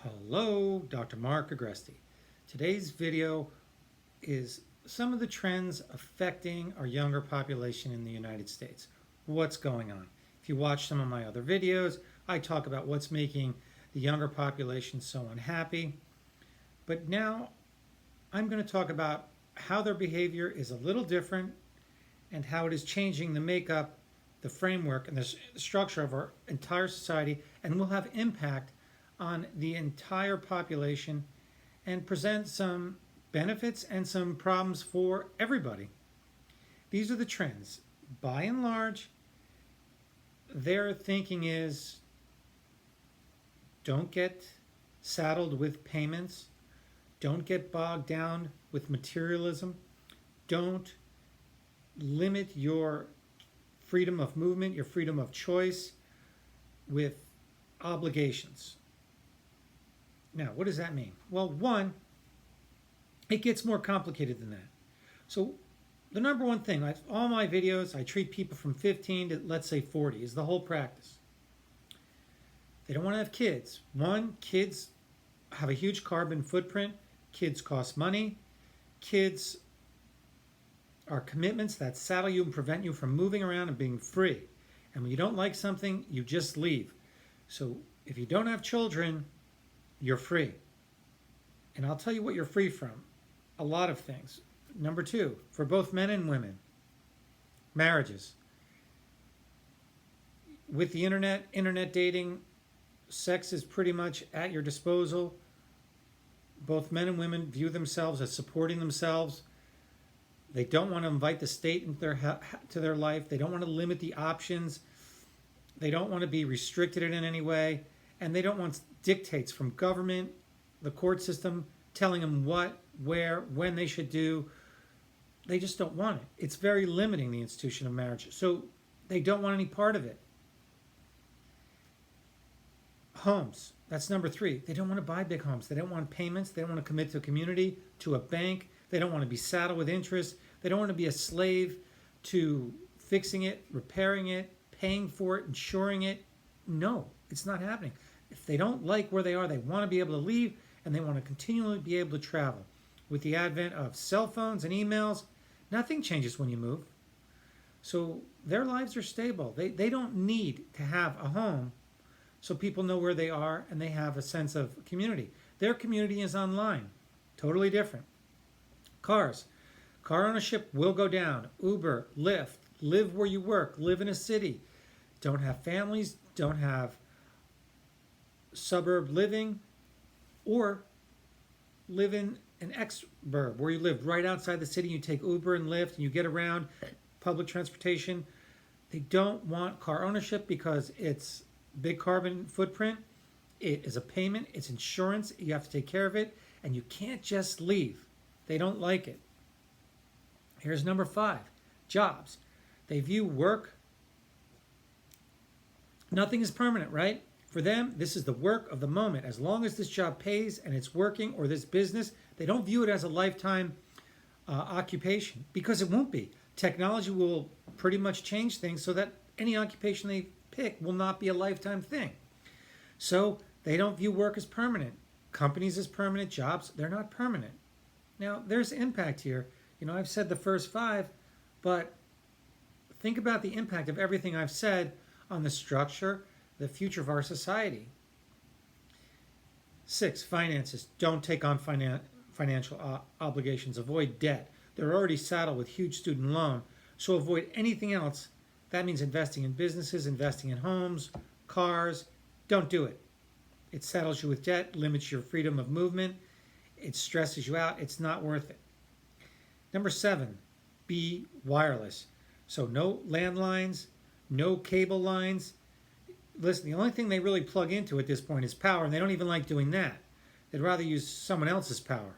Hello, Dr. Mark Agresti. Today's video is some of the trends affecting our younger population in the United States. What's going on? If you watch some of my other videos, I talk about what's making the younger population so unhappy. But now I'm going to talk about how their behavior is a little different and how it is changing the makeup, the framework, and the structure of our entire society, and will have impact on the entire population and present some benefits and some problems for everybody. These are the trends. By and large, their thinking is don't get saddled with payments, don't get bogged down with materialism, don't limit your freedom of movement, your freedom of choice with obligations. Now, what does that mean? Well, one, it gets more complicated than that. So the number one thing, all my videos, I treat people from 15 to, let's say, 40 is the whole practice. They don't want to have kids. One, kids have a huge carbon footprint. Kids cost money. Kids are commitments that saddle you and prevent you from moving around and being free. And when you don't like something, you just leave. So if you don't have children, you're free. And I'll tell you what you're free from. A lot of things. Number two, for both men and women, marriages. With the internet dating, sex is pretty much at your disposal. Both men and women view themselves as supporting themselves. They don't want to invite the state into their life. They don't want to limit the options. They don't want to be restricted in any way. And they don't want dictates from government, the court system, telling them what, where, when they should do. They just don't want it. It's very limiting, the institution of marriage. So they don't want any part of it. Homes. That's number three. They don't want to buy big homes. They don't want payments. They don't want to commit to a community, to a bank. They don't want to be saddled with interest. They don't want to be a slave to fixing it, repairing it, paying for it, insuring it. No, it's not happening. If they don't like where they are, they want to be able to leave, and they want to continually be able to travel. With the advent of cell phones and emails, nothing changes when you move. So their lives are stable. They don't need to have a home so people know where they are and they have a sense of community. Their community is online. Totally different. Cars. Car ownership will go down. Uber, Lyft, live where you work, live in a city. Don't have families, don't have suburb living, or live in an exurb where you live right outside the city. You take Uber and Lyft and you get around public transportation. They don't want car ownership because it's big carbon footprint. It is a payment. It's insurance. You have to take care of it, and you can't just leave. They don't like it. Here's number five, jobs. They view work, nothing is permanent, right? For them, this is the work of the moment. As long as this job pays and it's working, or this business, they don't view it as a lifetime occupation, because it won't be. Technology will pretty much change things so that any occupation they pick will not be a lifetime thing. So they don't view work as permanent. Companies as permanent, jobs, they're not permanent. Now, there's impact here. I've said the first five, but think about the impact of everything I've said on the structure, the future of our society. 6, finances. Don't take on financial obligations. Avoid debt. They're already saddled with huge student loan, so avoid anything else. That means investing in businesses, investing in homes, cars. Don't do it. It saddles you with debt, limits your freedom of movement. It stresses you out. It's not worth it. Number 7, be wireless. So no landlines, no cable lines. Listen, the only thing they really plug into at this point is power, and they don't even like doing that. They'd rather use someone else's power.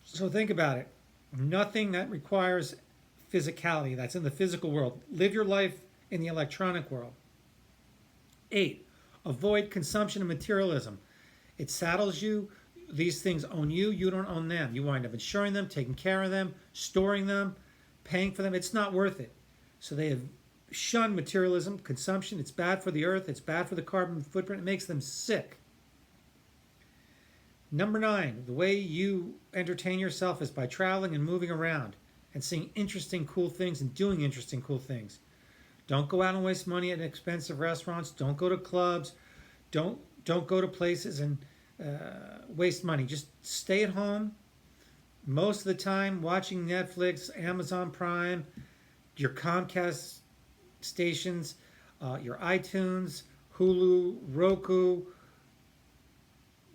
So think about it. Nothing that requires physicality, that's in the physical world. Live your life in the electronic world. 8, avoid consumption and materialism. It saddles you. These things own you. You don't own them. You wind up insuring them, taking care of them, storing them, paying for them. It's not worth it. So they have shunned materialism, consumption. It's bad for the earth. It's bad for the carbon footprint. It makes them sick. Number 9, the way you entertain yourself is by traveling and moving around and seeing interesting, cool things and doing interesting, cool things. Don't go out and waste money at expensive restaurants. Don't go to clubs. Don't go to places and waste money. Just stay at home most of the time watching Netflix, Amazon Prime, your Comcast stations, your iTunes, Hulu, Roku,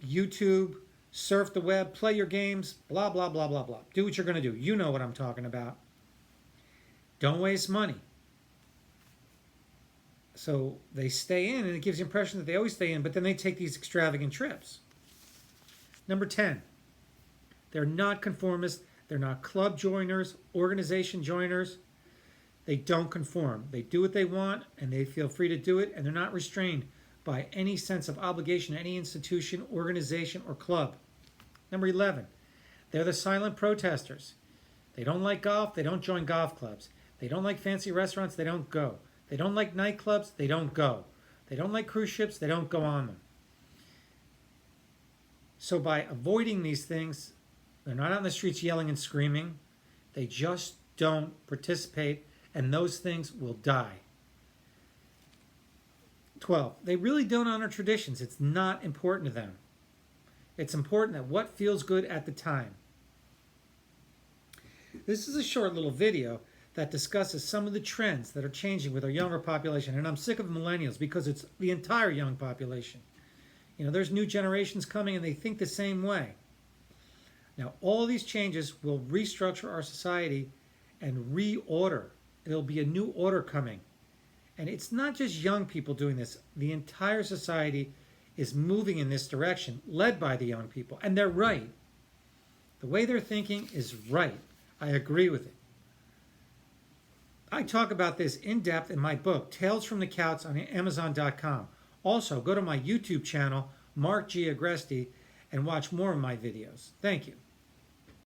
YouTube, surf the web, play your games, blah, blah, blah, blah, blah. Do what you're going to do. You know what I'm talking about. Don't waste money. So they stay in, and it gives the impression that they always stay in, but then they take these extravagant trips. Number 10, they're not conformists. They're not club joiners, organization joiners. They don't conform. They do what they want, and they feel free to do it, and they're not restrained by any sense of obligation to any institution, organization, or club. Number 11, they're the silent protesters. They don't like golf. They don't join golf clubs. They don't like fancy restaurants. They don't go. They don't like nightclubs. They don't go. They don't like cruise ships. They don't go on them. So by avoiding these things, they're not out in the streets yelling and screaming. They just don't participate, and those things will die. 12, they really don't honor traditions. It's not important to them. It's important that what feels good at the time. This is a short little video that discusses some of the trends that are changing with our younger population. And I'm sick of millennials because it's the entire young population. You know, there's new generations coming and they think the same way. Now, all these changes will restructure our society and reorder. There'll be a new order coming. And it's not just young people doing this. The entire society is moving in this direction, led by the young people. And they're right. The way they're thinking is right. I agree with it. I talk about this in depth in my book, Tales from the Couch, on Amazon.com. Also, go to my YouTube channel, Mark G. Agresti, and watch more of my videos. Thank you.